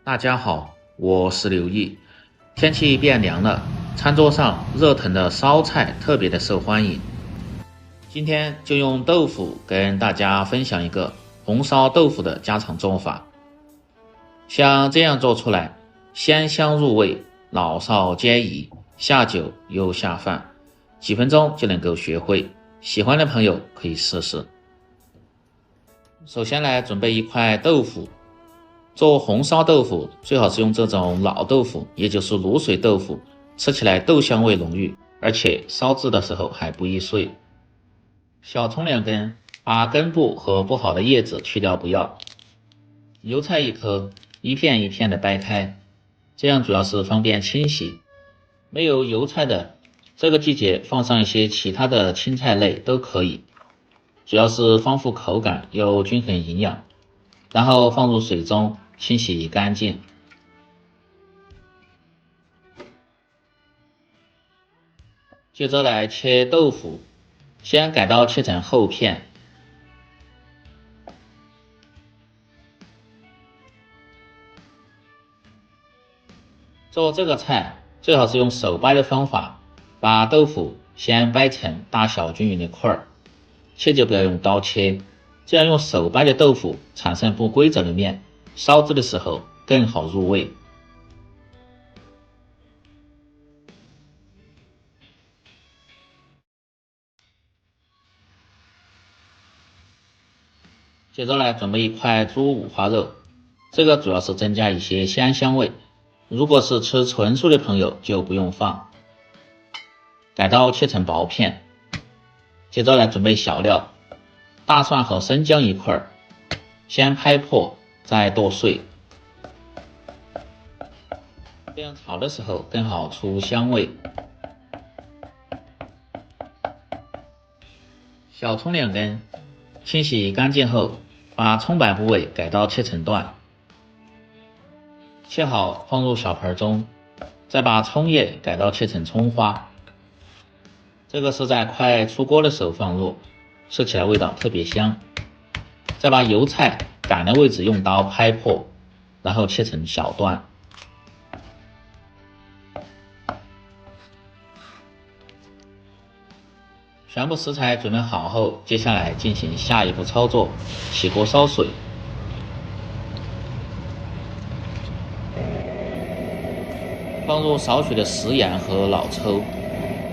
大家好，我是刘毅。天气变凉了，餐桌上热腾的烧菜特别的受欢迎。今天就用豆腐跟大家分享一个红烧豆腐的家常做法。像这样做出来，鲜香入味，老少皆宜，下酒又下饭，几分钟就能够学会。喜欢的朋友可以试试。首先来准备一块豆腐。做红烧豆腐最好是用这种老豆腐，也就是卤水豆腐，吃起来豆香味浓郁，而且烧制的时候还不易碎。小葱2根，把根部和不好的叶子去掉不要。油菜1颗，一片一片的掰开，这样主要是方便清洗。没有油菜的，这个季节放上一些其他的青菜类都可以，主要是丰富口感又均衡营养。然后放入水中清洗干净。接着来切豆腐，先改刀切成厚片。做这个菜最好是用手掰的方法，把豆腐先掰成大小均匀的块儿，切就不要用刀切，这样用手掰的豆腐产生不规则的面，烧制的时候更好入味。接着来准备一块猪五花肉，这个主要是增加一些鲜香味，如果是吃纯素的朋友就不用放。改刀切成薄片。接着来准备小料，大蒜和生姜1块，先拍破再剁碎，这样炒的时候更好出香味。小葱2根，清洗干净后，把葱白部位改刀切成段，切好放入小盆中，再把葱叶改刀切成葱花，这个是在快出锅的时候放入，吃起来味道特别香。再把油菜杆的位置用刀拍破，然后切成小段。全部食材准备好后，接下来进行下一步操作，起锅烧水。放入少许的食盐和老抽，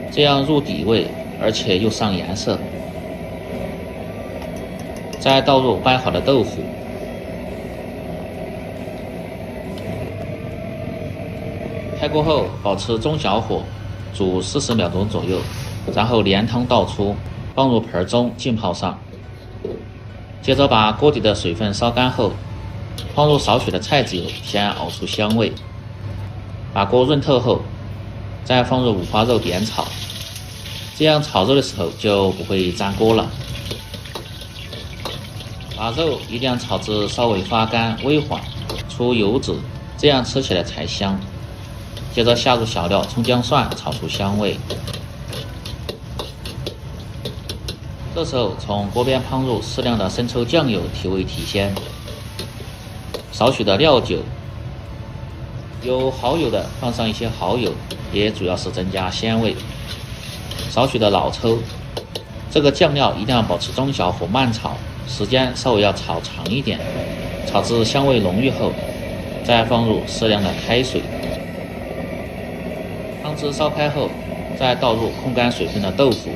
这样入底味，而且又上颜色。再倒入掰好的豆腐，开锅后保持中小火煮40秒钟左右，然后连汤倒出，放入盆中浸泡上。接着把锅底的水分烧干后，放入少许的菜籽油，先熬出香味。把锅润透后，再放入五花肉煸炒，这样炒肉的时候就不会粘锅了。把肉一定要炒至稍微发干微黄，出油脂，这样吃起来才香。接着下入小料葱姜蒜，炒出香味。这时候从锅边烹入适量的生抽酱油，提味提鲜。少许的料酒，有蚝油的放上一些蚝油，也主要是增加鲜味。少许的老抽，这个酱料一定要保持中小火慢炒，时间稍微要炒长一点，炒至香味浓郁后，再放入适量的开水。汤汁烧开后，再倒入控干水分的豆腐，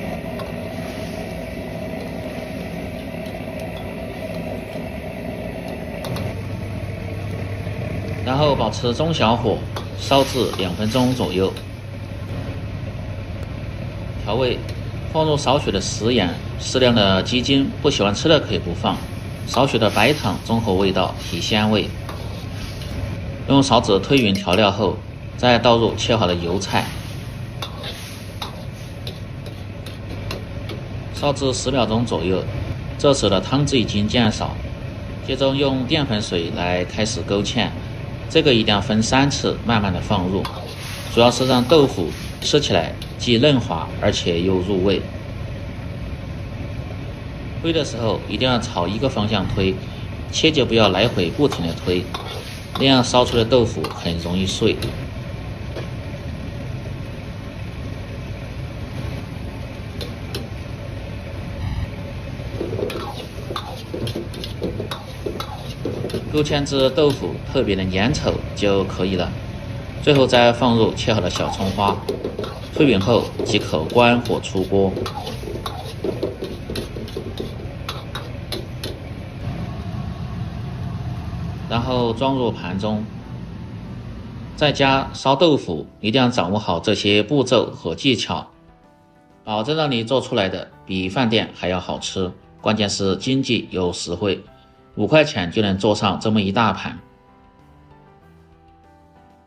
然后保持中小火烧至2分钟左右。调味，放入少许的食盐，适量的鸡精，不喜欢吃的可以不放，少许的白糖中和味道，提鲜味。用勺子推匀调料后，再倒入切好的油菜，烧至10秒钟左右，这时的汤汁已经渐少。接着用淀粉水来开始勾芡，这个一定要分3次慢慢的放入，主要是让豆腐吃起来既嫩滑而且又入味。推的时候一定要朝一个方向推，切就不要来回不停的推，那样烧出的豆腐很容易碎。勾芡至豆腐特别的粘稠就可以了，最后再放入切好的小葱花，推匀后即可关火出锅。然后装入盘中。在家烧豆腐一定要掌握好这些步骤和技巧，保证让你做出来的比饭店还要好吃，关键是经济又实惠，5块钱就能做上这么一大盘。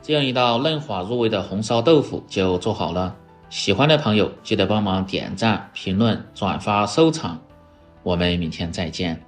这样一道嫩滑入味的红烧豆腐就做好了，喜欢的朋友记得帮忙点赞、评论、转发、收藏，我们明天再见。